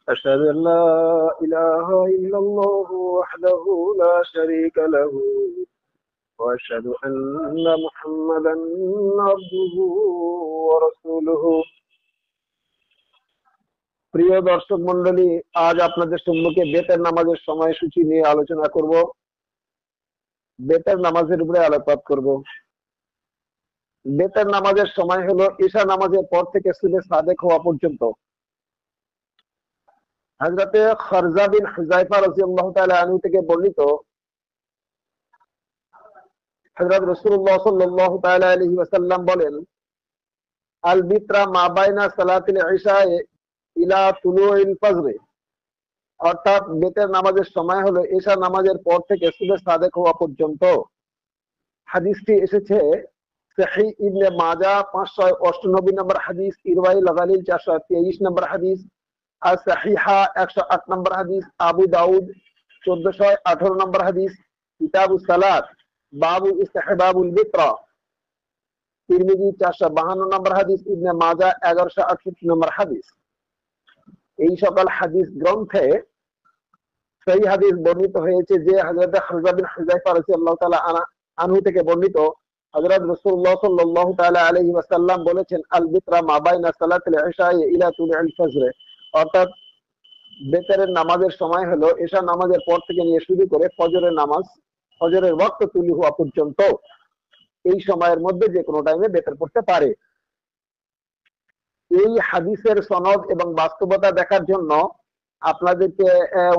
أشهد أن لا إله إلا الله وحده لا شريك له وأشهد أن محمدا عبده ورسوله। প্রিয় দর্শক মন্ডলী, আজ আপনাদের সম্মুখে বেতের নামাজের সময়সূচি নিয়ে আলোচনা করব। বেতের নামাজের উপরে আলোকপাত করব। বেতের নামাজের সময় হলো ঈশা নামাজের পর থেকে সুবহে সাদেক হওয়া পর্যন্ত। হযরতে খারজা বিন হুযায়ফা রাদিয়াল্লাহু তাআলা আনহু থেকে বর্ণিত, হযরত রাসূলুল্লাহ সাল্লাল্লাহু তাআলা আলাইহি ওয়াসাল্লাম বলেন, আল বিতরা মা বাইনা সালাতিল ঈশা ইলা তুলুইল ফজর, অর্থাৎ বেতের নামাজের সময় হলো ঈশা নামাজের পর থেকে সুবহে সাদেক হওয়া পর্যন্ত। হাদিসটি এসেছে সহিহ ইবনে মাজাহ 598 নম্বর হাদিস, ইরওয়াইল গালিল 423 নম্বর হাদিস, আর সাহিহা 108 নম্বর হাদিস, আবু দাউদ 1418 নম্বর হাদিস, কিতাবুস সালাত বাবু ইস্তিহবাবুল বিতরা, তিরমিজি 452 নম্বর হাদিস, ইবনে মাজাহ 1168 নম্বর হাদিস। এই সকল হাদিস গ্রন্থে সেই হাদিস বর্ণিত হয়েছে যে হযরত খারজা বিন হুযায়ফা রাদিয়াল্লাহু তাআলা আনহু থেকে বর্ণিত, হযরত রাসূলুল্লাহ সাল্লাল্লাহু তাআলা আলাইহি ওয়াসাল্লাম বলেছেন, আল বিতরা মা বাইনা সালাতিল ঈশা ইলা তুলুইল ফজর, অর্থাৎ বেতের নামাজের সময় হলো ঈশা নামাজের পর থেকে নিয়ে শুরু করে ফজরের নামাজ, ফজরের ওয়াক্ত তুলু হওয়া পর্যন্ত। এই সময়ের মধ্যে যে কোনো টাইমে বেতের পড়তে পারে। এই হাদিসের সনদ এবং বাস্তবতা দেখার জন্য আপনাদেরকে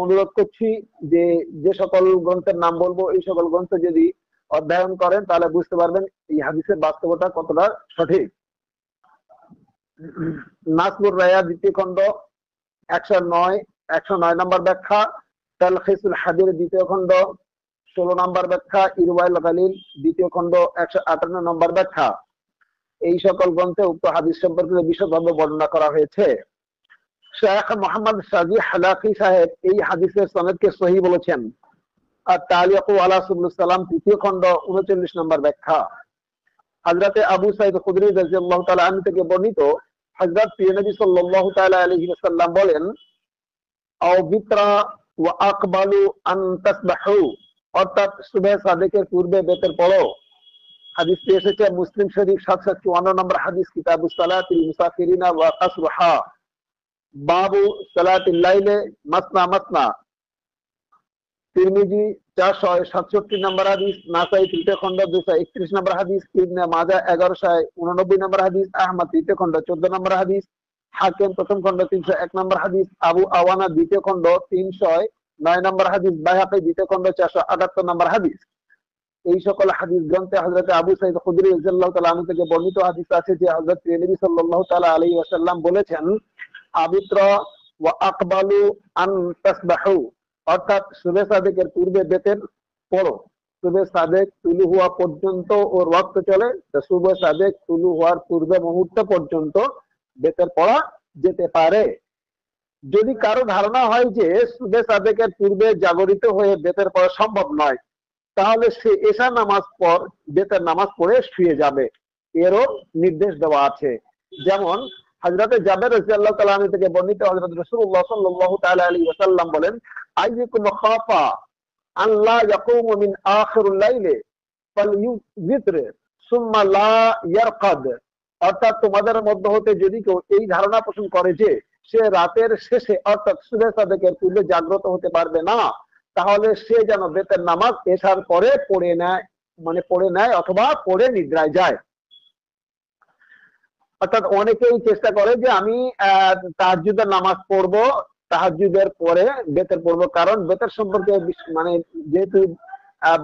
অনুরোধ করছি যে যে সকল গ্রন্থের নাম বলবো এই সকল গ্রন্থ যদি অধ্যয়ন করেন তাহলে বুঝতে পারবেন এই হাদিসের বাস্তবতা কতটা সঠিক। নাসবুর রায়া দ্বিতীয় খণ্ড 109 নম্বর ব্যাখ্যা, তালখিসুল হাদির দ্বিতীয় খণ্ড 16 নম্বর ব্যাখ্যা, ইরওয়াইল গালিল দ্বিতীয় খণ্ড 158 নম্বর ব্যাখ্যা, এই সকল গ্রন্থে উক্ত হাদিস সম্পর্কে বিশদভাবে বর্ণনা করা হয়েছে। শেখ মোহাম্মদ সাজি হালাকি সাহেব এই হাদিসের সনদকে সহিহ বলেছেন। আর তালিকু আলা সুবুলুস সালাম তৃতীয় খণ্ড 39 নম্বর ব্যাখ্যা। হযরতে আবু সাঈদ খুদরি রাদিয়াল্লাহু তাআলা আনহু থেকে বর্ণিত, হযরত প্রিয় নবী সাল্লাল্লাহু তাআলা আলাইহি ওয়াসাল্লাম বলেন, আও বিতরা ওয়া আকবালু আন তাসবাহু, অর্থাৎ সুবহে সাদেকের পূর্বে বেতের পড়ো। হাদিসটি এসেছে মুসলিম শরীফ 754 নম্বর হাদিস, কিতাবুস সালাতিল মুসাফিরিনা ওয়া কাসরুহা বাবু সালাতিল লাইলে মাসনা মাসনা, তিরমিজি 467 নম্বর হাদিস, নাসাই তৃতীয় খণ্ড 231 নম্বর হাদিস, ইবনে মাজাহ 1189 নম্বর হাদিস, আহমদ তৃতীয় খণ্ড 14 নম্বর হাদিস, হাকিম প্রথম খণ্ড 301 নম্বর হাদিস, আবু আওয়ানা দ্বিতীয় খণ্ড 309 নম্বর হাদিস, বাইহাকী দ্বিতীয় খণ্ড 478 নম্বর হাদিস। এই সকল হাদিস গ্রন্থে হযরত আবু সাঈদ খুদরি রাদিয়াল্লাহু তাআলা আনহু থেকে বর্ণিত হাদিস আছে যে হযরত নবী সাল্লাল্লাহু তাআলা আলাইহি ওয়াসাল্লাম বলেছেন, আবিত্রা ওয়া আকবালু আন তাসবাহু, অর্থাৎ সুবহে সাদেকের পূর্বে বেতের পড়ো। সুবহে সাদেক তুলু হওয়া পর্যন্ত ওর ওয়াক্ত চলে, তো সুবহে সাদেক তুলু হওয়ার পূর্বে মুহূর্ত পর্যন্ত বেতের পড়া যেতে পারে। যদি কারো ধারণা হয় যে সুবহে সাদেকের পূর্বে জাগরিত হয়ে বেতের পড়া সম্ভব নয়, তাহলে সে ঈশা নামাজ পর বেতের নামাজ পড়ে শুয়ে যাবে, এরও নির্দেশ দেওয়া আছে। যেমন হযরতে জাবের রাদিয়াল্লাহু তাআলা আনহু থেকে বর্ণিত, হযরত রাসূলুল্লাহ সাল্লাল্লাহু তাআলা আলাইহি ওয়াসাল্লাম বলেন, আইয়ুকুম খাফা আন লা ইয়াকুমু মিন আখিরুল লাইলি ফালইউযির সুম্মা লা ইয়ারকাদ, অর্থাৎ তোমাদের মধ্যে হতে যদি কেউ এই ধারণা পোষণ করে যে সে রাতের শেষে অর্থাৎ সুবহে সাদেকের পূর্বে জাগ্রত হতে পারবে না, তাহলে সে যেন বেতের নামাজ এশার পরে পড়ে নেয় অথবা পড়ে নিদ্রায় যায়। অর্থাৎ অনেকেই চেষ্টা করে যে আমি তাহাজ্জুদের নামাজ পড়বো, তাহাজ্জুদের পরে বেতের পড়বো, কারণ বেতের সম্পর্কে যেহেতু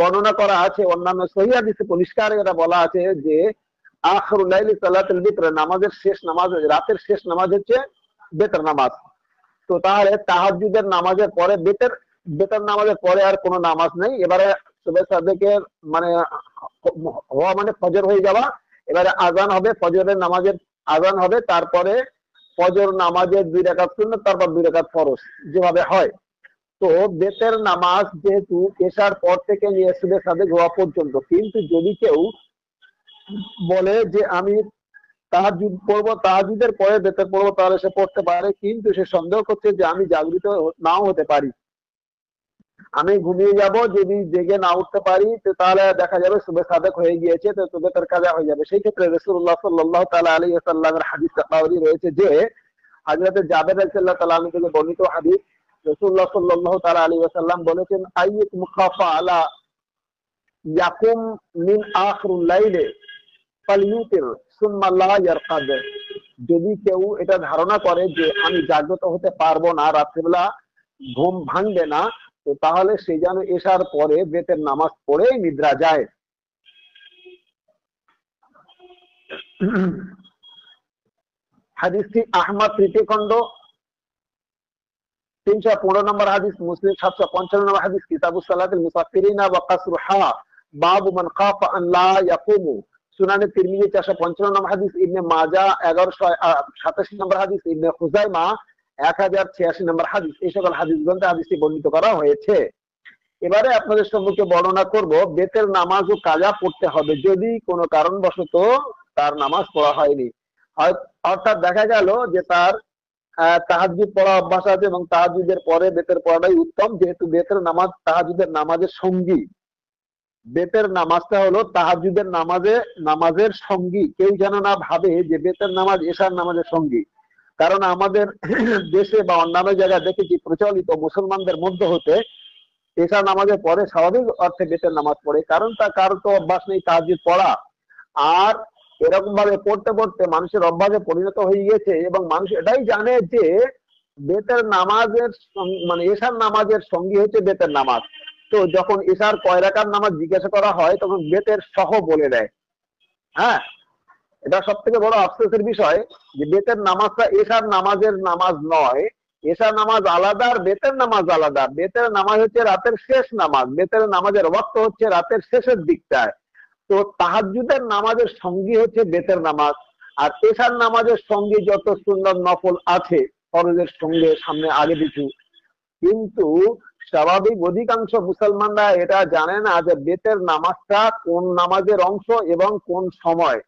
বর্ণনা করা আছে অন্যান্য সহিহ হাদিসে পরিষ্কার এটা বলা আছে যে আখিরুল লাইলি সালাতুল বিতর, নামাজের শেষ নামাজ, রাতের শেষ নামাজ হচ্ছে বেতের নামাজ। তো তাহলে তাহাজ্জুদের নামাজের পরে বেতের নামাজের পরে আর কোনো নামাজ নেই। এবারে সুবহে সাদেকের হওয়া মানে ফজর হয়ে যাওয়া, এবারে আজান হবে, ফজরের নামাজের আজান হবে, তারপরে ফজর নামাজের 2 রাকাত সুন্নাত, তারপর 2 রাকাত ফরজ যেভাবে হয়। তো বেতের নামাজ যেহেতু এশার পর থেকে নিয়ে সুবহে সাদেক হওয়া পর্যন্ত, কিন্তু যদি কেউ বলে যে আমি তাহাজ্জুদ পড়বো, তাহাজ্জুদের পরে বেতর পড়বো, তাহলে সে পড়তে পারে, কিন্তু সে সন্দেহ করছে যে আমি জাগৃত নাও হতে পারি, আমি ঘুমিয়ে যাব, যদি জেগে না উঠতে পারি তো তাহলে দেখা যাবে সুবে সাদেক হয়ে গিয়েছে, তো সুবে তার কাজা হয়ে যাবে। সেই ক্ষেত্রে রাসূলুল্লাহ সাল্লাল্লাহু তাআলা আলাইহি ওয়াসাল্লামের হাদিস তাকাওয়ারি রয়েছে যে হযরত জাবের রাদিয়াল্লাহু তাআলা আনহু থেকে বর্ণিত হাদিস, রাসূলুল্লাহ সাল্লাল্লাহু তাআলা আলাইহি ওয়াসাল্লাম বলেছেন, আইয়ুকুম খাফা আলা ইয়াকুম মিন আখিরুল লাইলে ফালইউতির সুম্মা লা ইয়ারকাদ। যদি কেউ এটা ধারণা করে যে আমি জাগ্রত হতে পারবো না, রাত্রিবেলা ঘুম ভাঙবে না, তো তাহলে সে যেন এশার পরে বেতের নামাজ পড়েই নিদ্রা যায়। হাদিসটি আহমদ তৃতীয় খণ্ড 315 নম্বর হাদিস, মুসলিম 755 নম্বর হাদিস, কিতাবুস সালাতিল মুসাফিরিনা ওয়া কাসরুহা বাবু মান খাফা আন লা ইয়াকুমু, সুনানে তিরমিজি 455 নম্বর হাদিস, ইবনে মাজাহ 1187 নম্বর হাদিস, ইবনে খুজাইমা 1086 নম্বর হাদিস। এই সকল হাদিস গ্রন্থে হাদিসটি বর্ণিত করা হয়েছে। এবারে আপনাদের সম্মুখে বর্ণনা করব বেতের নামাজ ও কাজা পড়তে হবে যদি কোনো কারণবশত তার নামাজ পড়া হয়নি, অর্থাৎ দেখা গেল যে তার তাহাজ্জুদ পড়া অভ্যাস আছে এবং তাহাজ্জুদের পরে বেতের পড়াটাই উত্তম, যেহেতু বেতের নামাজ তাহাজ্জুদের নামাজের সঙ্গী। বেতের নামাজটা হলো তাহাজ্জুদের নামাজের সঙ্গী। কেউ যেন না ভাবে যে বেতের নামাজ এশার নামাজের সঙ্গী, কারণ আমাদের দেশে বা অন্যান্য জায়গায় দেখেছি প্রচলিত মুসলমানদের মধ্যে হতে এশার নামাজের পরে স্বাভাবিক অর্থে বেতের নামাজ পড়ে, কারণ তার কারো তো অভ্যাস নেই তাহাজ্জুদ পড়া, আর এরকম ভাবে পড়তে পড়তে মানুষের অভ্যাসে পরিণত হয়ে গিয়েছে এবং মানুষ এটাই জানে যে বেতের নামাজের মানে এশার নামাজের সঙ্গী হচ্ছে বেতের নামাজ। তো যখন এশার কয় রাকাত নামাজ জিজ্ঞাসা করা হয় তখন বেতের সহ বলে দেয়। হ্যাঁ, এটা সব থেকে বড় আফসোসের বিষয় যে বেতের নামাজটা এশার নামাজের নামাজ নয়, এশার নামাজ আলাদা আর বেতের নামাজ আলাদা। বেতের নামাজ হচ্ছে রাতের শেষ নামাজ, বেতের নামাজের ওয়াক্ত হচ্ছে রাতের শেষের দিকটায়। তো তাহাজ্জুদের নামাজের সঙ্গী হচ্ছে বেতের নামাজ, আর এশার নামাজের সঙ্গে যত সুন্নত নফল আছে ফরজের সঙ্গে সামনে আগে পিছু, কিন্তু স্বাভাবিক অধিকাংশ মুসলমানরা এটা জানে না যে বেতের নামাজটা কোন নামাজের অংশ এবং কোন সময়,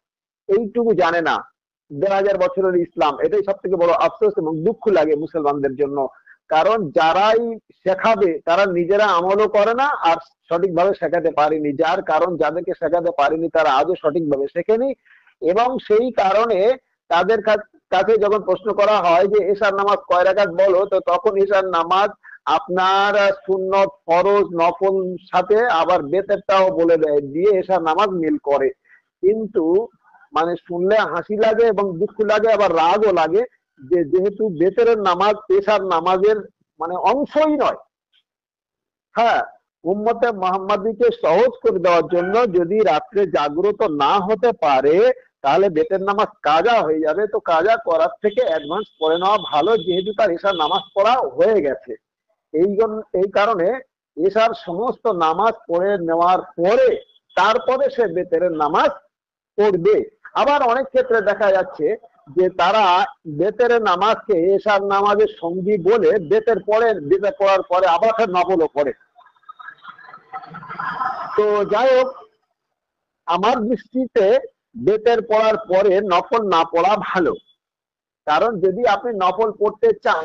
এইটুকু জানে না। 2000 বছরের ইসলাম, এটাই সব থেকে বড় আফসোস এবং দুঃখ লাগে মুসলমানদের জন্য, কারণ যারাই শেখাবে তারা নিজেরা আমলও করে না আর সঠিকভাবে শেখাতে পারেনি, যার কারণ যাদেরকে শেখাতে পারেনি তারা আজও সঠিকভাবে শেখেনি। এবং সেই কারণে তাদের কাছে যখন প্রশ্ন করা হয় যে এশার নামাজ কয় রাকাত বলো, তো তখন এশার নামাজ আপনার সুন্নত ফরজ নফল সাথে আবার বেতেরটাও বলে দেয়, দিয়ে এশার নামাজ মিল করে। কিন্তু মানে শুনলে হাসি লাগে এবং দুঃখ লাগে, আবার রাগও লাগে যে যেহেতু বেতের নামাজ এশার নামাজের মানে অংশই নয়। হ্যাঁ, উম্মতে মুহাম্মাদীকে সহজ করে দেওয়ার জন্য যদি রাত্রে জাগ্রত না হতে পারে তাহলে বেতের নামাজ কাজা হয়ে যাবে, তো কাজা করার থেকে অ্যাডভান্স পড়ে নেওয়া ভালো, যেহেতু তার এশার নামাজ পড়া হয়ে গেছে। এই কারণে এশার সমস্ত নামাজ পড়ে নেওয়ার পরে তারপরে সে বেতের নামাজ পড়বে। আবার অনেক ক্ষেত্রে দেখা যাচ্ছে যে তারা বেতের নামাজকে এশার নামাজের সঙ্গী বলে বেতের পড়ার পরে আবার ফের নফলও পড়ে। তো যাই হোক, আমার দৃষ্টিতে বেতের পড়ার পরে নফল না পড়া ভালো, কারণ যদি আপনি নফল পড়তে চান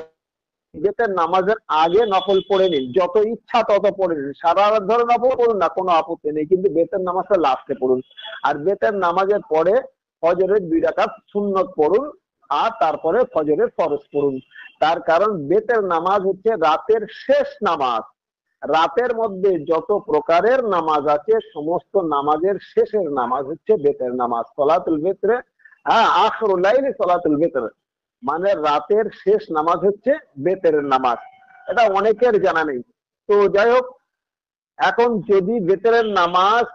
বেতের নামাজের আগে নফল পড়ে নিন, যত ইচ্ছা তত পড়ে নিন, সারা রাত ধরে নফল পড়ুন না, কোনো আপত্তি নেই, কিন্তু বেতের নামাজটা লাস্টে পড়ুন। আর বেতের নামাজের পরে ফজরের 2 রাকাত সুন্নত পড়ুন আর তারপরে ফজরের ফরজ পড়ুন। তার কারণ বেতের নামাজ হচ্ছে রাতের শেষ নামাজ। রাতের মধ্যে যত প্রকারের নামাজ আছে সমস্ত নামাজের শেষের নামাজ হচ্ছে বেতের নামাজ, সলাতুল বিতর। আখিরুল লাইলি সলাতুল বিতর, মানে রাতের শেষ নামাজ হচ্ছে বেতের নামাজ। এটা অনেকের জানা নেই। তো যাই হোক, এখন যদি বেতের নামাজ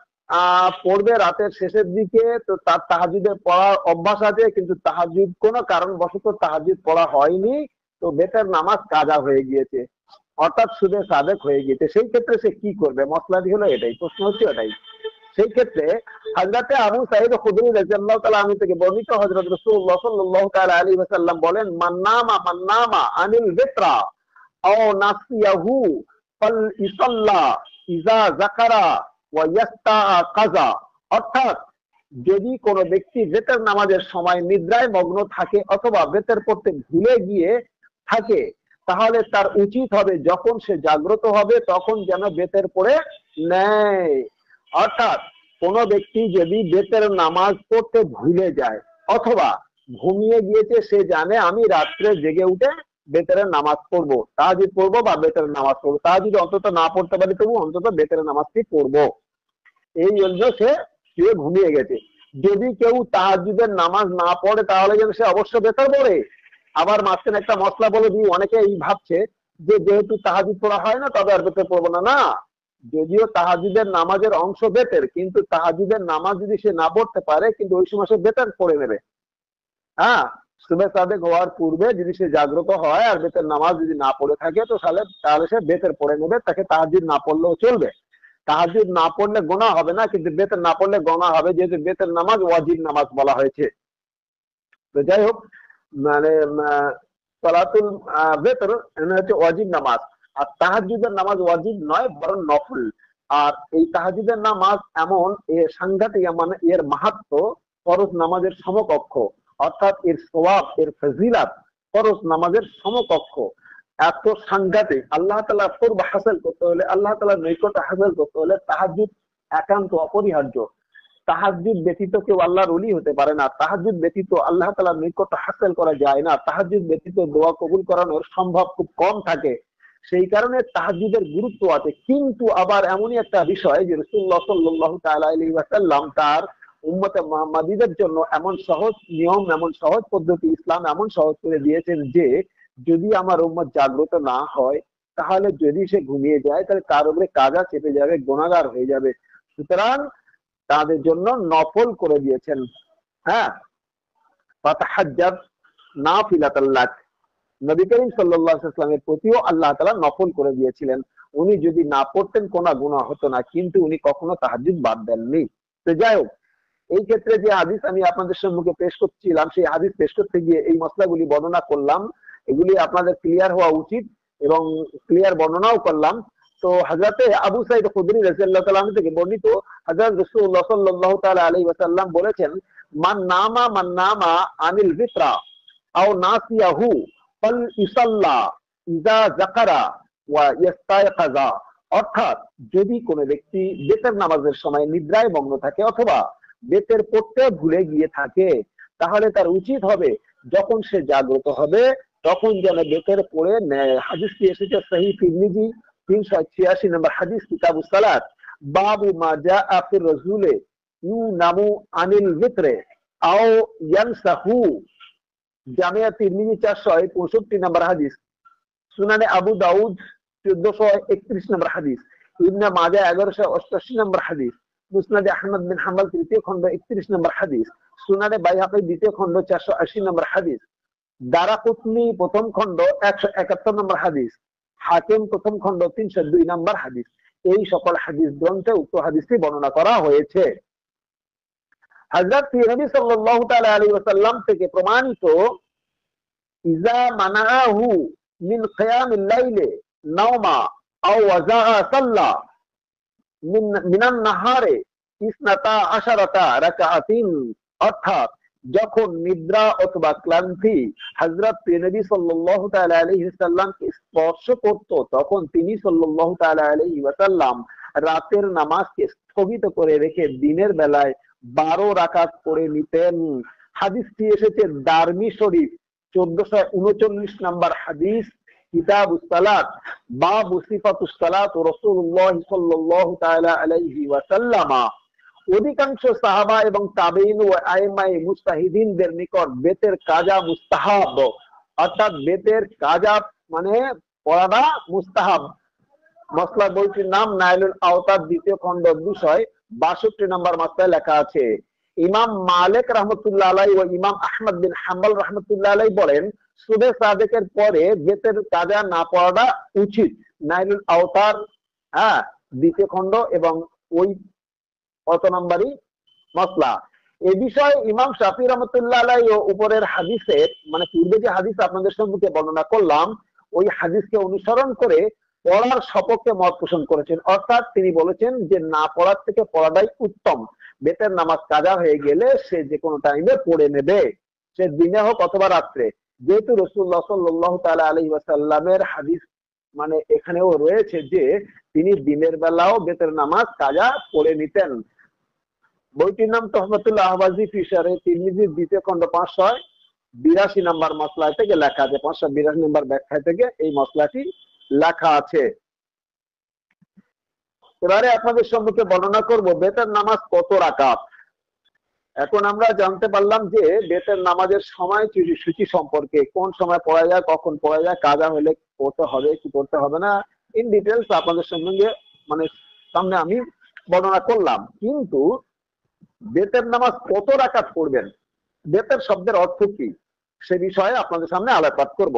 পড়বে রাতের শেষের দিকে, তো তার তাহাজ্জুদের পড়ার অভ্যাস আছে কিন্তু তাহাজ্জুদ কোনো কারণবশত তাহাজ্জুদ পড়া হয়নি, তো বেতের নামাজ কাজা হয়ে গিয়েছে, অর্থাৎ সুবে সাদেক হয়ে গিয়েছে। সেই ক্ষেত্রে সে কি করবে? মসলাটি হলো এটাই, প্রশ্ন হচ্ছে এটাই। সেই ক্ষেত্রে হযরত আবু সাঈদ খুদরি রাদিয়াল্লাহু তাআলা আনহু থেকে বর্ণিত, হযরত রাসূলুল্লাহ সাল্লাল্লাহু তাআলা আলাইহি ওয়াসাল্লাম বলেন, মান্নামা আনিল বিতরা আও নাসিয়াহু ফাল ইসাল্লা ইজা যাকারা ওয়া ইয়াস্তাকাযা। অর্থাৎ যদি কোনো ব্যক্তি বেতের নামাজের সময় নিদ্রায় মগ্ন থাকে অথবা বেতের পড়তে ভুলে গিয়ে থাকে, তাহলে তার উচিত হবে যখন সে জাগ্রত হবে তখন যেন বেতের পড়ে নেয়। অর্থাৎ কোনো ব্যক্তি যদি বেতের নামাজ পড়তে ভুলে যায় অথবা ঘুমিয়ে গিয়েছে, সে জানে আমি রাত্রে জেগে উঠে বেতের নামাজ পড়বো, তাহাজ্জুদ পড়বো বা বেতের নামাজ পড়বো, তাহাজ্জুদ অন্তত না পড়তে পারি তবু অন্তত বেতের নামাজটি পড়বো, এই জন্য সে শুয়ে ঘুমিয়ে গেছে। যদি কেউ তাহাজ্জুদের নামাজ না পড়ে তাহলে যেন সে অবশ্য বেতর পড়ে। আবার মাঝখানে একটা মশলা বলে দিই, অনেকে এই ভাবছে যে যেহেতু তাহাজ্জুদ পড়া হয় না তবে আর বেতর পড়বো না। না, যদিও তাহাজ্জুদের নামাজের অংশ বেতের, কিন্তু তাহাজ্জুদের নামাজ যদি সে না পড়তে পারে কিন্তু ওই সময় সে বেতর পড়ে নেবে। হ্যাঁ, সুবহ সাদেক হওয়ার পূর্বে যদি সে জাগ্রত হয় আর বেতের নামাজ যদি না পড়ে থাকে তো তাহলে সে বেতের পড়ে নেবে, তাকে তাহাজ্জুদ না পড়লেও চলবে। তাহাজ্জুদ না পড়লে গোনা হবে না, কিন্তু বেতের না পড়লে গোনা হবে, যেহেতু বেতের নামাজ ওয়াজিব নামাজ বলা হয়েছে। তো যাই হোক, মানে সালাতুল বেতর হচ্ছে ওয়াজিব নামাজ, আর তাহাজ্জুদের নামাজ ওয়াজিব নয় বরং নফল। আর এই তাহাজ্জুদের নামাজ এমন সাংঘাতিক, মানে এর মাহাত্ম্য ফরজ নামাজের সমকক্ষ, অর্থাৎ এর সওয়াব, এর ফজিলত ফরজ নামাজের সমকক্ষ। এত সাংঘাতিক। আল্লাহ তাআলা কুরব হাসিল করতে হলে, আল্লাহ তাআলার নৈকট্য হাসিল করতে হলে তাহাজ্জুদ একান্ত অপরিহার্য। তাহাজ্জুদ ব্যতীত কেউ আল্লাহর ওলি হতে পারে না, তাহাজ্জুদ ব্যতীত আল্লাহ তাআলার নৈকট্য হাসিল করা যায় না, তাহাজ্জুদ ব্যতীত দোয়া কবুল করানোর সম্ভব খুব কম থাকে। সেই কারণে তাহাজ্জুদের গুরুত্ব আছে। কিন্তু আবার এমনই একটা বিষয় যে রাসূলুল্লাহ সাল্লাল্লাহু তাআলা আলাইহি ওয়াসাল্লাম তার উম্মতে মুহাম্মাদীদের জন্য এমন সহজ নিয়ম, এমন সহজ পদ্ধতি ইসলাম এমন সহজ করে দিয়েছেন যে যদি আমার উম্মত জাগ্রত না হয় তাহলে যদি সে ঘুমিয়ে যায় তাহলে তার উপরে কাজা চেপে যাবে, গুনাহগার হয়ে যাবে। সুতরাং তাদের জন্য নফল করে দিয়েছেন। হ্যাঁ, ফাতাহাজ্জাব নাফিলাতাল লাক, নবী করিম সাল্লাল্লাহু আলাইহি ওয়াসাল্লামের প্রতিও আল্লাহ তাআলা নফল করে দিয়েছিলেন। উনি যদি না পড়তেন কোনো গুনাহ হতো না, কিন্তু উনি কখনো তাহাজ্জুদ বাদ দেননি। তো যাই হোক, এই ক্ষেত্রে যে হাদিস আমি আপনাদের সম্মুখে পেশ করছিলাম, সেই হাদিস পেশ করতে গিয়ে এই মশলাগুলি বর্ণনা করলাম, এগুলি আপনাদের ক্লিয়ার হওয়া উচিত এবং ক্লিয়ার বর্ণনাও করলাম। তো হযরতে আবু সাঈদ খুদরি রাদিয়াল্লাহু তাআলা আনহু থেকে বর্ণিত, হযরত রাসূলুল্লাহ সাল্লাল্লাহু তাআলা আলাইহি ওয়াসাল্লাম বলেছেন, মান নামা আনিল বিতরা আও নাসিয়াহু ফাল ইসাল্লা ইযা যাকারা ওয়া ইস্তায়কাযা। অর্থাৎ যদি কোনো ব্যক্তি বেতের নামাজের সময় নিদ্রায় মগ্ন থাকে অথবা বেতের পড়তে ভুলে গিয়ে থাকে, তাহলে তার উচিত হবে যখন সে জাগ্রত হবে তখন যেন বেতের পড়ে নেয়। হাদিসটি এসেছে সহিহ তিরমিজি 386 নম্বর হাদিস, কিতাবুস সালাত, বাবু মা জাআ ফির রাজুলে ইউনামু আনিল বিতরে আও ইয়ানসাহু, জামিয়া তিরমিজি 465 নম্বর হাদিস, সুনানে আবু দাউদ 1431 নম্বর হাদিস, ইবনে মাজাহ 1188 নম্বর হাদিস, মুসনাদে আহমদ বিন হাম্বল তৃতীয় খণ্ড 31 নম্বর হাদিস, সুনানে বাইহাকি দ্বিতীয় খণ্ড 480 নম্বর হাদিস, দারাকুতনি প্রথম খণ্ড 171 নম্বর হাদিস, হাকিম প্রথম খণ্ড 302 নম্বর হাদিস। এই সকল হাদিস গ্রন্থে উক্ত হাদিসটি বর্ণনা করা হয়েছে। হযরত নবী সাল্লাল্লাহু তাআলা আলাইহি ওয়াসাল্লাম থেকে প্রমাণিত, ইজা মানাহু মিন কিয়ামিল লাইলি নাওমা আও ওয়াজাআ সাল্লা মিনান নাহারে ইসনাতা আশারাতা রাকাআতিন। অর্থাৎ যখন নিদ্রা অথবা ক্লান্তি হযরত নবী সাল্লাল্লাহু তাআলা আলাইহি ওয়াসাল্লামকে স্পর্শ করত, তখন তিনি সাল্লাল্লাহু তাআলা আলাইহি ওয়াসাল্লাম রাতের নামাজকে স্থগিত করে রেখে দিনের বেলায় 12 রাকাত পড়ে নিতেন। হাদিসটি এসেছে দারমি শরীফ 1439 নম্বর হাদিস, কিতাবুস সালাত, বাবু সিফাতুস সালাত রাসূলুল্লাহ সাল্লাল্লাহু তাআলা আলাইহি ওয়াসাল্লাম। অধিকাংশ সাহাবা এবং তাবেঈন ও আইমায়ে মুজতাহিদিনদের নিকট বেতের কাজা মুস্তাহাব, অর্থাৎ বেতের কাজা মানে পড়াটা মুস্তাহাব। মসলা বইটির নাম নাইলুল আওতার দ্বিতীয় খণ্ড 262 নম্বর মাসলায় লেখা আছে। ইমাম মালিক রাহমাতুল্লাহ আলাইহি ও ইমাম আহমদ বিন হাম্বল রাহমাতুল্লাহ আলাইহি বলেন, সুবহে সাদেকের পরে বেতের কাজা না পড়াটা উচিত। নাইলুল আওতার দ্বিতীয় খণ্ড এবং ওই কত নম্বরই মসলা। এ বিষয়ে ইমাম শাফি রহমতুল্লাহ আলাইহি উপরের হাদিসের, মানে পূর্বে যে হাদিস আপনাদের সম্মুখে বর্ণনা করলাম, ওই হাদিসকে অনুসরণ করে পড়ার সপক্ষে মত পোষণ করেছেন। অর্থাৎ তিনি বলেছেন যে না পড়ার থেকে পড়াটাই উত্তম। বেতের নামাজ কাজা হয়ে গেলে সে যে কোনো টাইমে পড়ে নেবে, সে দিনে হোক অথবা রাত্রে। যেহেতু রাসূলুল্লাহ সাল্লাল্লাহু তাআলা আলাইহি ওয়াসাল্লামের হাদিস মানে এখানেও রয়েছে যে তিনি দিনের বেলাও বেতের নামাজ কাজা পড়ে নিতেন। বইটির নাম তোহফাতুল আহওয়াজি ফি শারহ তিরমিজি, দ্বিতীয় খণ্ড 582 নম্বর মসলা থেকে লেখা আছে, 582 নম্বর ব্যাখ্যা থেকে এই মসলাটি লেখা আছে। এবারে আপনাদের সম্মুখে বর্ণনা করব বেতের নামাজ কত রাকাত। এখন আমরা জানতে পারলাম যে বেতের নামাজের সময় সূচি সম্পর্কে, কোন সময় পড়া যায়, কখন পড়া যায়, কাজা হলে পড়তে হবে কি পড়তে হবে না, ইন ডিটেলস আপনাদের সঙ্গে মানে সামনে আমি বর্ণনা করলাম। কিন্তু বেতের নামাজ কত রাকাত পড়বেন, বেতের শব্দের অর্থ কি, সে বিষয়ে আপনাদের সামনে আলোকপাত করব।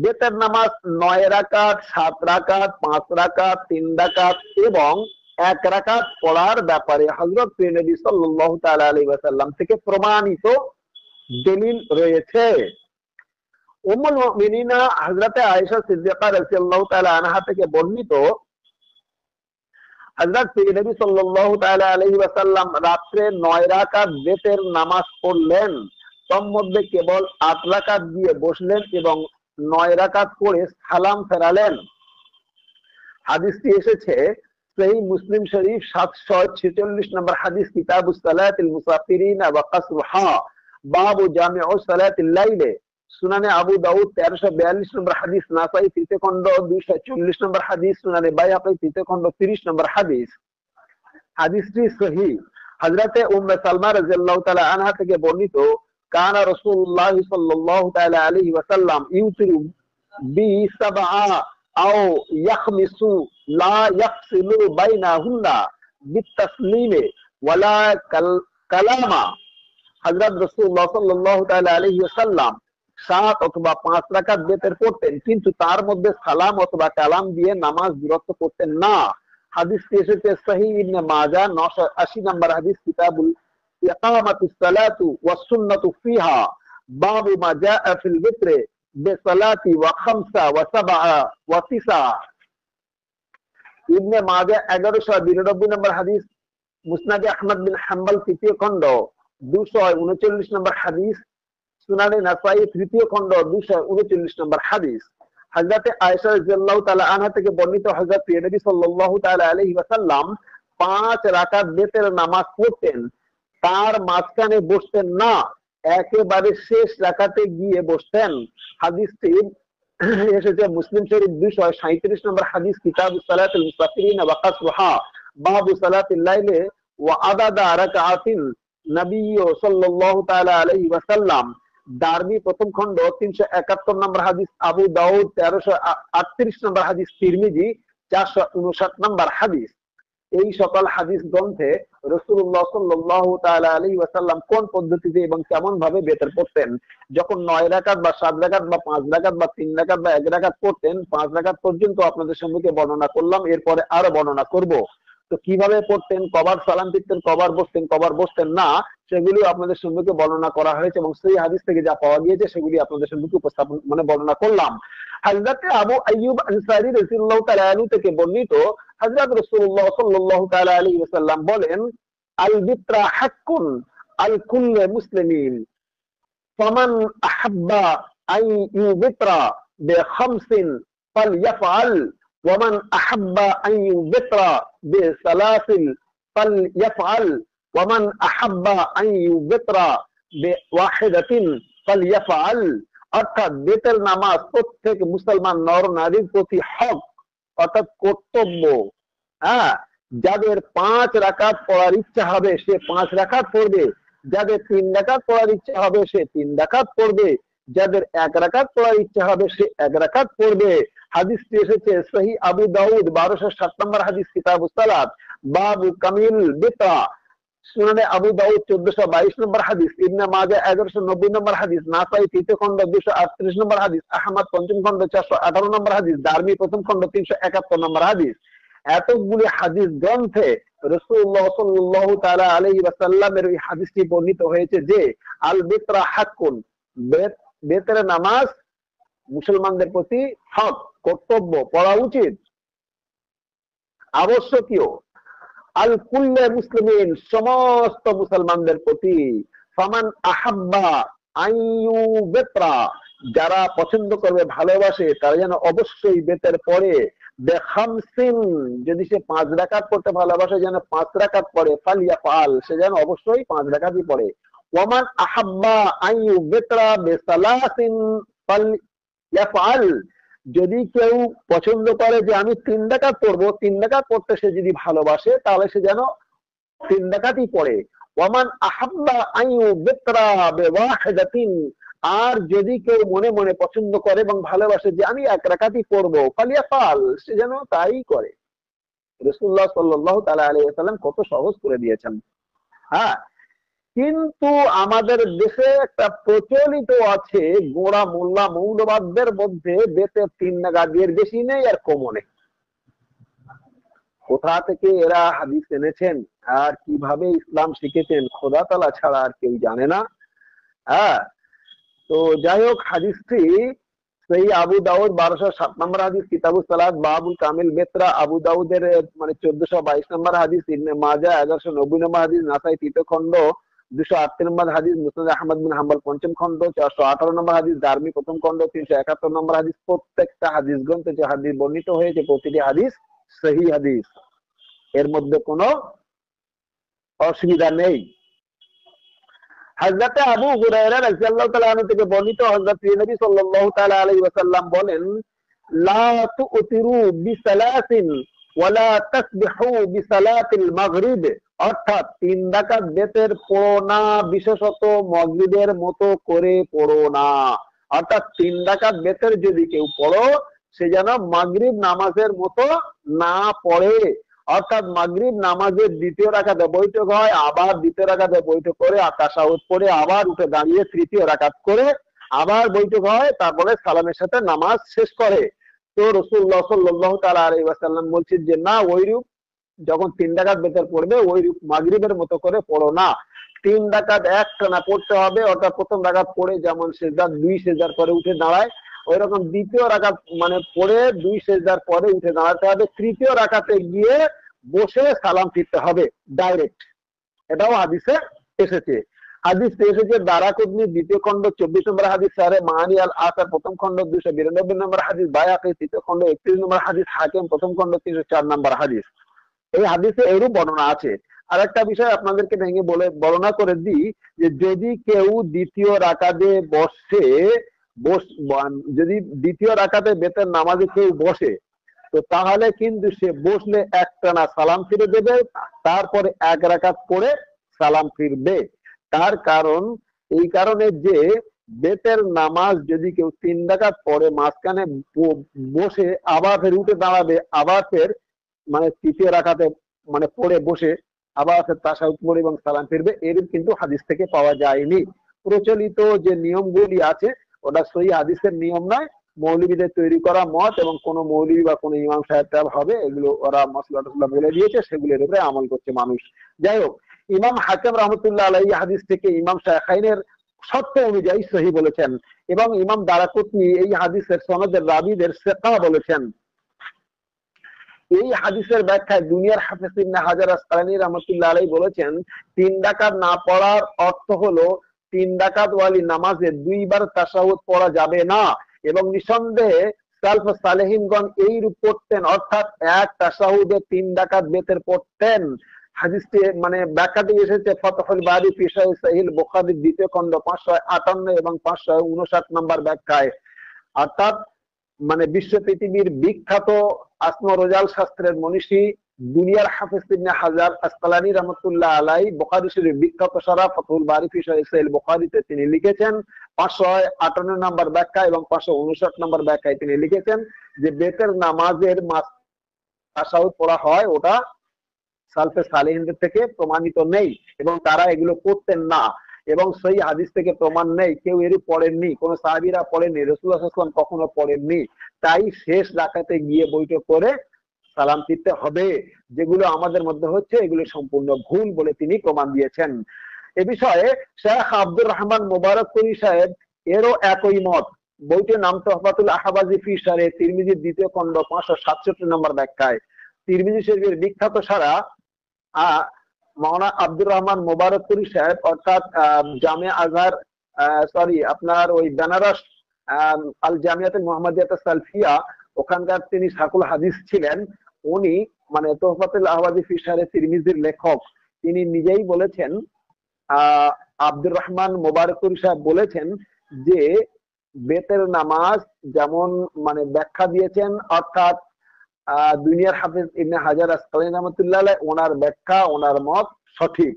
বেতের নামাজ 9 রাকাত, 7 রাকাত, 5 রাকাত, 3 রাকাত এবং 1 রাকাত পড়ার ব্যাপারে হযরত নবী সাল্লাল্লাহু তাআলা আলাইহি ওয়াসাল্লাম থেকে প্রমাণিত দলিল রয়েছে। উম্মুল মুমিনিনা হযরতে আয়েশা সিদ্দিকা রাদিয়াল্লাহু তাআলা আনহা থেকে বর্ণিত, হযরত নবী সাল্লাল্লাহু তাআলা আলাইহি ওয়াসাল্লাম রাত্রে 9 রাকাত বেতের নামাজ পড়লেন, তার মধ্যে কেবল 8 রাকাত দিয়ে বসলেন এবং 9 রাকাত পড়ে সালাম ফেরালেন। হাদিসটি এসেছে সহিহ মুসলিম শরীফ 746 নম্বর হাদিস, কিতাবুস সালাতিল মুসাফিরিন ওয়া কাসরুহা, বাবু জামিউস সালাতিল লাইল, সুনানে আবু দাউদ 1342 নম্বর হাদিস, নাসাই তৃতীয় খণ্ড 240 নম্বর হাদিস, সুনানে বাইহাকী তৃতীয় খণ্ড 30 নম্বর হাদিস। হাদিসটি সহিহ। হযরতে উম্মে সালমা রাদিয়াল্লাহু তাআলা আনহা থেকে বর্ণিত, কানা রাসূলুল্লাহ সাল্লাল্লাহু তাআলা আলাইহি ওয়াসাল্লাম ইউতিরু বি সাবআ আও ইয়াখমিসু লা ইয়াফসিলু বাইনাহুন্না বিতাসলিমে ওয়ালা কালামা। হযরত রাসূলুল্লাহ সাল্লাল্লাহু তাআলা আলাইহি ওয়াসাল্লাম 7 অথবা 5 রাকাত বেতের পড়তেন, কিন্তু তার মধ্যে সালাম অথবা কালাম দিয়ে নামাজ বিরত করতেন না। হাদিসটি এসেছে সহিহ ইবনে মাজাহ 980 নম্বর হাদিস, কিতাবুল ইকামাতুস সালাতু ওয়াস সুন্নাতু ফিহা, বাবু মা জাআ ফিল বিত্র বিসালাতি ওয়া খামসা ওয়া সাবআ ওয়া তিসা। ইবনে মাজাহ 1192 নম্বর হাদিস, মুসনাদে আহমদ বিন হাম্বল তৃতীয় খণ্ড 239 নম্বর হাদিস, সুনানে নাসাই তৃতীয় খণ্ড 239 নম্বর হাদিস। হযরতে আয়েশা রাদিয়াল্লাহু তাআলা আনহা থেকে বর্ণিত, হযরত নবী সাল্লাল্লাহু তাআলা আলাইহি ওয়াসাল্লাম 5 রাকাত বেতের নামাজ পড়তেন, তার মাঝখানে বসতেন না, একেবারে শেষ রাকাতে গিয়ে বসতেন। হাদিসটি এসেছে মুসলিম শরীফ 237 নম্বর হাদিস, কিতাবুস সালাতিল মুসাফিরিন ওয়া কাসরুহা, বাবু সালাতিল লাইল ওয়া আদাদা রাকাতিন, নবী সাল্লাল্লাহু তাআলা আলাইহি ওয়াসাল্লাম, দারমি প্রথম খণ্ড 371 নম্বর হাদিস, আবু দাউদ 1338 নম্বর হাদিস, তিরমিজি 459 নম্বর হাদিস। এই সকল হাদিস গ্রন্থে রাসূলুল্লাহ সাল্লাল্লাহু তাআলা আলাইহি ওয়াসাল্লাম কোন পদ্ধতিতে এবং কেমন ভাবে বেতের পড়তেন, যখন 9 রাকাত বা 7 রাকাত বা 5 রাকাত বা 3 রাকাত বা 1 রাকাত পড়তেন, 5 রাকাত পর্যন্ত আপনাদের সম্মুখে বর্ণনা করলাম, এরপরে আরো বর্ণনা করব। তো কিভাবে পড়তেন, কবার সালাম ফিরতেন, কবার বসতেন না, সেগুলি আপনাদের সম্মুখে বর্ণনা করা হয়েছে এবং সেই হাদিস থেকে যা পাওয়া গিয়েছে সেগুলি আপনাদের সম্মুখে উপস্থাপন বর্ণনা করলাম। হযরত আবু আইয়ুব আনসারী রাদিয়াল্লাহু তাআলা আনহু থেকে বর্ণিত, হযরত রাসূলুল্লাহ সাল্লাল্লাহু তাআলা আলাইহি ওয়াসাল্লাম বলেন, আল বিত্রা হাক্কুন আল কুল্লি মুসলিমিন, ফামান আহাব্বা আন ইউবিত্রা বিখামসিন ফালইয়াফআল, ওয়ামান আহাব্বা আন ইউবিত্রা বিসালাসিল ফালইয়াফআল, ওয়ামান আহাব্বা আন ইউবিত্রা বিওয়াহিদাতিন ফালইয়াফআল। অর্থাৎ বেতের নামাজ প্রত্যেক মুসলমান নর নারীর প্রতি হক, অর্থাৎ কর্তব্য। হ্যাঁ, যাদের 5 রাকাত পড়ার ইচ্ছা হবে সে 5 রাকাত পড়বে, যাদের 3 রাকাত পড়ার ইচ্ছা হবে সে 3 রাকাত পড়বে, যাদের 1 রাকাত পড়ার ইচ্ছা হবে সে 1 রাকাত পড়বে। হাদিসটি এসেছে সহিহ আবু দাউদ 1207 নম্বর হাদিস, কিতাবুস সালাত, বাবু কামিল বিত্রা, সুনানে আবু দাউদ 1422 নম্বর হাদিস, ইবনে মাজাহ 1190 নম্বর হাদিস, নাসাই তৃতীয় খণ্ড 238 নম্বর হাদিস, আহমদ পঞ্চম খণ্ড 418 নম্বর হাদিস, দারমি প্রথম খণ্ড 371 নম্বর হাদিস। এতগুলি হাদিস গ্রন্থে রাসূলুল্লাহ সাল্লাল্লাহু তাআলা আলাইহি ওয়াসাল্লামের এই হাদিসটি বর্ণিত হয়েছে যে আল বিত্রা হাক্কুন, বেতের নামাজ মুসলমানদের প্রতি হক, কর্তব্য, পড়া উচিত, আবশ্যকীয়। আল কুল্লে মুসলিমিন, সমস্ত মুসলমানদের প্রতি, ফামান আহাব্বা আইয়ু বেতরা, যারা পছন্দ করবে ভালোবাসে তারা যেন অবশ্যই বেতের পড়ে, বেখামসিন, যদি সে 5 রাকাত পড়তে ভালোবাসে যেন 5 রাকাত পড়ে, ফালিয়া ফাল, সে যেন অবশ্যই 5 রাকাতই পড়ে। ওয়ামান আহাব্বা আইয়ু বেতরা বেসালাসিন ফালিয়াফআল, যদি কেউ পছন্দ করে যে আমি 3 রাকাত পড়বো, 3 রাকাত পড়তে সে যদি ভালোবাসে তাহলে সে যেন 3 রাকাতই পড়ে। ওয়ামান আহাব্বা আইয়ু বিতরা বিওয়াহিদাতিন, আর যদি কেউ মনে মনে পছন্দ করে এবং ভালোবাসে যে আমি 1 রাকাতই পড়বো, ফালিয়াফাল, সে যেন তাই করে। রাসূলুল্লাহ সাল্লাল্লাহু তাআলা আলাইহি ওয়াসাল্লাম কত সহজ করে দিয়েছেন। হ্যাঁ, কিন্তু আমাদের দেশে একটা প্রচলিত আছে, গোড়া মোল্লা মৌলবাদদের মধ্যে বেতের 3 রাকাতের বেশি নেই আর কমও নেই। কোথা থেকে এরা হাদিস এনেছেন আর কিভাবে ইসলাম শিখেছেন খোদা তাআলা ছাড়া আর কেউ জানে না। হ্যাঁ, তো যাই হোক, হাদিসটি সেই আবু দাউদ 1207 নম্বর হাদিস, কিতাবুস সালাত বাবুল কামিল বেতরা, আবু দাউদের মানে 1422 নম্বর হাদিস, ইবনে মাজাহ 1190 নম্বর হাদিস, নাসাই তৃতীয় খণ্ড 238 নম্বর হাদিস, মুসনাদ আহমদ বিন হাম্বল পঞ্চম খণ্ড 418 নম্বর হাদিস, দারমি প্রথম খণ্ড 371 নম্বর হাদিস। প্রত্যেকটা হাদিস গ্রন্থে যে হাদিস বর্ণিত হয়েছে প্রতিটি হাদিস সহিহ হাদিস, এর মধ্যে কোনো অসুবিধা নেই। হযরত আবু হুরায়রা রাদিয়াল্লাহু তাআলা আনহু থেকে বর্ণিত, হযরত নবী সাল্লাল্লাহু তাআলা আলাইহি ওয়াসাল্লাম বলেন, লা তুতিরু বিসালাসিন ওয়ালা তাসবিহু বিসালাতিল মাগরিব, অর্থাৎ 3 রাকাত বেতের পড়ো না, বিশেষত মাগরিবের মতো করে পড়ো না। অর্থাৎ 3 রাকাত বেতের যদি কেউ পড়ো সে যেন মাগরিব নামাজের মতো না পড়ে। অর্থাৎ মাগরিব নামাজের দ্বিতীয় রাকাতে বৈঠক হয়, আবার দ্বিতীয় রাকাতে বৈঠক করে তাশাহুদ পড়ে আবার উঠে দাঁড়িয়ে তৃতীয় রাকাত করে আবার বৈঠক হয়, তারপরে সালামের সাথে নামাজ শেষ করে। তো রাসূলুল্লাহ সাল্লাল্লাহু তাআলা আলাইহি ওয়াসাল্লাম বলছেন যে না, ওইরূপ যখন 3 রাকাত বেতের পড়বে ওইরূপ মাগরিবের মতো করে পড়ো না। 3 রাকাত একটানা পড়তে হবে। অর্থাৎ প্রথম রাকাত পড়ে যেমন সিজদা 2 সিজদার পরে উঠে দাঁড়ায়, ওই রকম দ্বিতীয় রাকাত মানে পড়ে 2 সিজদার পরে উঠে দাঁড়াতে হবে। তৃতীয় রাকাতে গিয়ে বসে সালাম ফিরতে হবে ডাইরেক্ট। এটাও হাদিসে এসেছে। হাদিসে এসেছে দারাকুতনি দ্বিতীয় খণ্ড 24 নম্বর হাদিস, সারে মানি আল আসার প্রথম খণ্ড 292 নম্বর হাদিস, বায়াকি তৃতীয় খণ্ড 31 নম্বর হাদিস, হাকিম প্রথম খণ্ড 304 নম্বর হাদিস। এই হাদিসে এরূপ বর্ণনা আছে। আরেকটা বিষয় আপনাদেরকে ভেঙে বলে বর্ণনা করে দিই যে যদি কেউ দ্বিতীয় রাকাতে বসে, যদি দ্বিতীয় রাকাতে বেতের নামাজে কেউ বসে, তো তাহলে কিন্তু সে বসলে একটানা সালাম ফিরে দেবে, তারপরে 1 রাকাত পড়ে সালাম ফিরবে। তার কারণ এই কারণে যে বেতের নামাজ যদি কেউ 3 রাকাত পড়ে মাঝখানে বসে আবার ফের উঠে দাঁড়াবে, আবার ফের মানে তৃতীয় রাকাতে মানে পড়ে বসে আবার ফের তাশাহুদ পড়ে এবং সালাম ফিরবে, এরূপ কিন্তু হাদিস থেকে পাওয়া যায়নি। প্রচলিত যে নিয়মগুলি আছে ওটা সহিহ হাদিসের নিয়ম নয়, মৌলবীদের তৈরি করা মত, এবং কোন মৌলবী বা কোন ইমাম সাহেব হবে এগুলো ওরা মসলা টসলা বলে দিয়েছে, সেগুলোর উপরে আমল করছে মানুষ। যাই হোক, ইমাম হাকিম রহমতুল্লাহ আলাইহি হাদিস থেকে ইমাম শায়খাইনের শর্ত অনুযায়ী সহিহ বলেছেন, এবং ইমাম দারাকুতনি এই হাদিসের সনদের রাবীদের সিকা বলেছেন। এই হাদিসের ব্যাখ্যায় দুনিয়ার হাফেজ ইবনে হাজার আসকালানী রাহমাতুল্লাহ আলাইহি বলেছেন 3 রাকাত না পড়ার অর্থ হলো 3 রাকাত ওয়ালি নামাজে 2 বার তাশাহুদ পড়া যাবে না, এবং নিঃসন্দেহে সালফ সালেহিনগণ এই রূপ পড়তেন, অর্থাৎ এক তাশাহুদে 3 রাকাত বেতের পড়তেন। হাদিসটি মানে ব্যাখ্যাটি এসেছে ফাতহুল বারি ফি সহিহ বুখারী দ্বিতীয় খণ্ড 558 এবং 559 নম্বর ব্যাখ্যায়। অর্থাৎ মানে বিশ্ব পৃথিবীর বিখ্যাত আসমা রোজাল শাস্ত্রের মনীষী দুনিয়ার হাফেজ ইবনে হাজার আসকালানী রাহমাতুল্লাহ আলাইহি বুখারী শরীফ বিখ্যাত সারা ফাতহুল বারি ফি সহিহ বুখারীতে তিনি লিখেছেন 558 নম্বর ব্যাখ্যা এবং 559 নম্বর ব্যাখ্যায় তিনি লিখেছেন যে বেতের নামাজের তাশাহুদ পড়া হয়, ওটা সালফে সালেহিনদের থেকে প্রমাণিত নেই এবং তারা এগুলো করতেন না, এবং সেই হাদিস থেকে প্রমাণ নেই, কেউ এরূপ পড়েননি, কোন সাহাবীরা পড়েননি, রাসূলুল্লাহ সাল্লাল্লাহু আলাইহি ওয়াসাল্লাম কখনো পড়েননি। তাই শেষ রাকাতে গিয়ে বৈঠক করে সালাম ফিরতে হবে। যেগুলো আমাদের মধ্যে হচ্ছে এগুলো সম্পূর্ণ ভুল বলে তিনি প্রমাণ দিয়েছেন। এ বিষয়ে শেখ আব্দুর রহমান মুবারকপুরী সাহেব এরও একই মত। বইটির নাম তোহফাতুল আহবাজি ফি শারে তিরমিজির দ্বিতীয় খণ্ড 567 নম্বর ব্যাখ্যায়। তিরমিজি শরীফের বিখ্যাত সারা মাওলানা আব্দুর রহমান মোবারকপুরি সাহেব, অর্থাৎ জামিয়া আজহার, সরি আপনার ওই বেনারস আল জামিয়াতুল মুহাম্মাদিয়াত সালফিয়া, ওখানকার তিনি শাকুল হাদিস ছিলেন। উনি মানে তোহফাতুল আহওয়াজি ফি শারহ তিরমিজির লেখক, তিনি নিজেই বলেছেন, আব্দুর রহমান মোবারকপুরি সাহেব বলেছেন যে বেতের নামাজ যেমন মানে ব্যাখ্যা দিয়েছেন, অর্থাৎ দুনিয়ার হাফেজ ইবনে হাজার আসকালানী রহমাতুল্লাহ আলাইহি, ওনার ব্যাখ্যা ওনার মত সঠিক।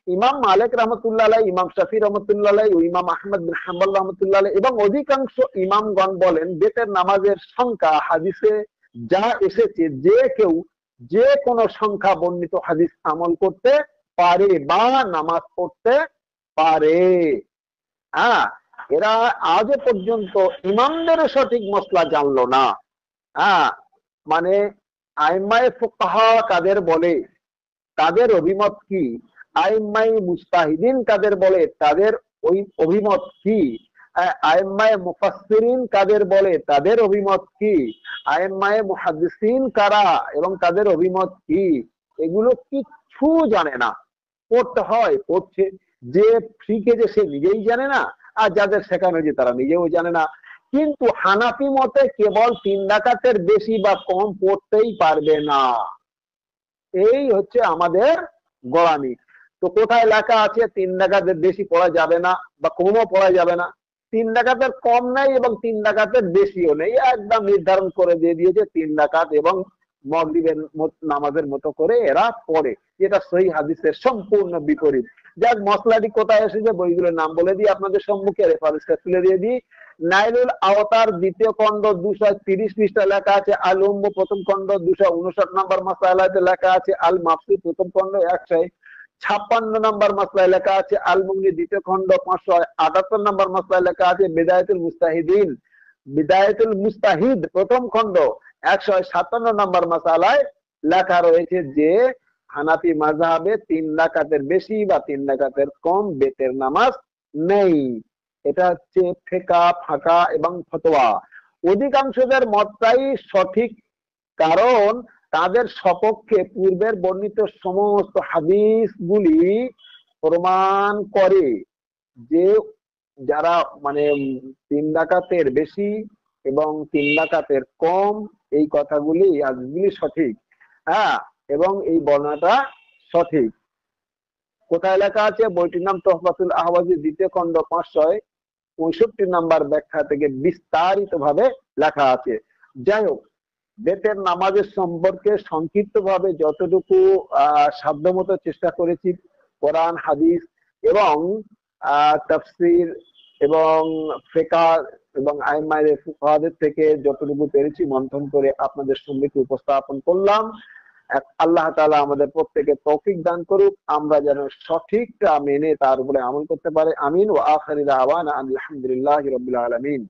ইমাম মালিক রহমতুল্লাহ আলাইহি, ইমাম শাফি রহমতুল্লাহ আলাইহি ও ইমাম আহমদ বিন হাম্বল রহমতুল্লাহ আলাইহি এবং অধিকাংশ ইমামগণ বলেন বেতের নামাজের সংখ্যা হাদিসে যা এসেছে যে কেউ যে কোনো সংখ্যা বর্ণিত হাদিস আমল করতে পারে বা নামাজ পড়তে পারে। হ্যাঁ, এরা আজও পর্যন্ত ইমামদের সঠিক মসলা জানলো না। হ্যাঁ, মানে আইম্মায়ে ফুকাহা কাদের বলে, তাদের অভিমত কি, আইম্মায়ে মুজতাহিদিন কাদের বলে, তাদের ওই অভিমত কি, আইম্মায়ে মুফাসসিরিন কাদের বলে, তাদের অভিমত কি, আইম্মায়ে মুহাদ্দিসিন কারা এবং তাদের অভিমত কি, এগুলো কিচ্ছু জানে না। পড়তে হয় পড়ছে, যে ফ্রিকে যে সে নিজেই জানে না, আর যাদের শেখানো যে তারা নিজেও জানে না। কিন্তু হানাফি মতে কেবল 3 রাকাতের বেশি বা কম পড়তেই পারবে না। এই হচ্ছে আমাদের গোড়ামি। তো কোথায় লেখা আছে 3 রাকাতের বেশি পড়া যাবে না বা কমও পড়া যাবে না? 3 রাকাতের কম নেই এবং 3 রাকাতের বেশিও নেই, একদম নির্ধারণ করে দিয়ে দিয়েছে 3 রাকাত এবং মাগরিবের নামাজের মতো করে এরা পড়ে, যেটা সহিহ হাদিসের সম্পূর্ণ বিপরীত। যাক, মশলাটি কোথায় এসেছে বইগুলোর নাম বলে দিই আপনাদের সম্মুখে, রেফারেন্সটা তুলে দিয়ে দিই। নাইলুল আওতার দ্বিতীয় খণ্ড 230 পৃষ্ঠা লেখা আছে আল উম্মু, প্রথম খণ্ড 259 নম্বর মাসআলাতে লেখা আছে আল মাফসুদ, প্রথম খণ্ড 156 নম্বর মাসলায় লেখা আছে আল মুগনি, দ্বিতীয় খণ্ড 578 নম্বর মাসলায় লেখা আছে বিদায়াতুল মুস্তাহিদিন, বিদায়াতুল মুস্তাহিদ প্রথম খণ্ড 157 নম্বর মাসআলায় লেখা রয়েছে যে হানাফি মাযহাবে 3 রাকাতের বেশি বা 3 রাকাতের কম বেতের নামাজ নেই। এটা হচ্ছে ফিকহ, ফাঁকা এবং ফতোয়া। অধিকাংশদের মতটাই সঠিক, কারণ তাদের সপক্ষে পূর্বের বর্ণিত সমস্ত হাদিসগুলি প্রমাণ করে যে যারা মানে 3 রাকাতের বেশি এবং 3 রাকাতের কম, এই কথাগুলি হাদিসগুলি সঠিক। হ্যাঁ, এবং এই বর্ণনাটা সঠিক। কোথায় লেখা আছে? বইটির নাম তোহফাতুল আহওয়াজি, দ্বিতীয় খণ্ড 565 নম্বর ব্যাখ্যা থেকে বিস্তারিত ভাবে লেখা আছে। যাই হোক, বেতের নামাজের সম্পর্কে সংক্ষিপ্ত ভাবে যতটুকু সাধ্যমতো চেষ্টা করেছি, কোরআন হাদিস এবং তাফসীর এবং ফিকহ এবং আইম্মায়ে ফুকাহাদের থেকে যতটুকু পেরেছি মন্থন করে আপনাদের সম্মুখে উপস্থাপন করলাম। আল্লাহ তাআলা আমাদের প্রত্যেকে তৌফিক দান করুক, আমরা যেন সঠিকটা মেনে তার উপরে আমল করতে পারি। আমিন। ওয়া আখিরু দাওয়ানা আলহামদুলিল্লাহি রাব্বিল আলামিন।